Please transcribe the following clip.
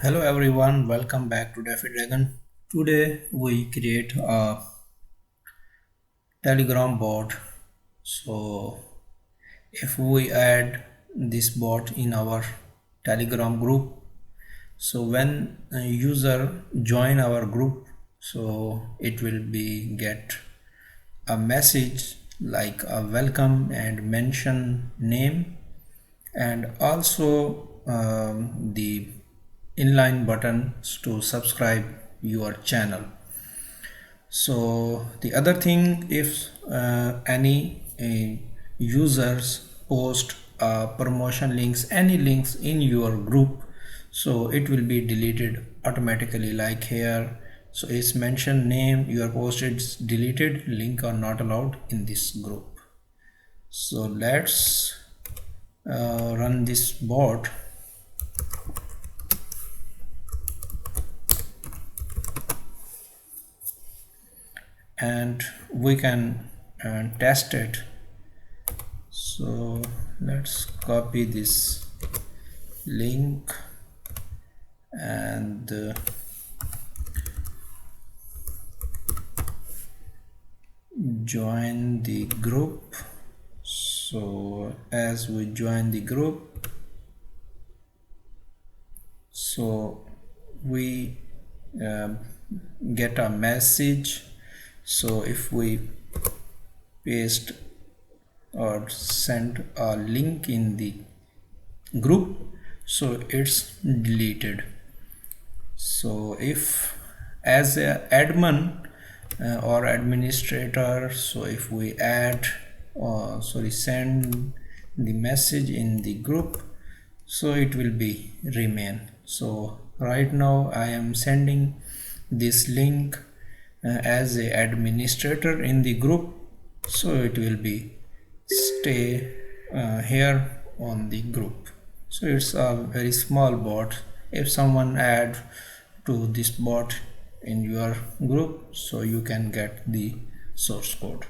Hello everyone, welcome back to Defi Dragon. Today we create a Telegram bot. So if we add this bot in our Telegram group, so when a user join our group, so it will be get a message like a welcome and mention name, and also the inline buttons to subscribe your channel. So the other thing, if any users post promotion links, any links in your group, so it will be deleted automatically. Like here, so it's mentioned name, your post is deleted, link are not allowed in this group. So let's run this bot. And we can test it. So let's copy this link and join the group. So as we join the group, so we get a message. So if we paste or send a link in the group, so it's deleted. So if as a admin or administrator, so if we add send the message in the group, so it will be remain. So right now I am sending this link as a administrator in the group, so it will be stay here on the group. So it's a very small bot. If someone add to this bot in your group, so you can get the source code.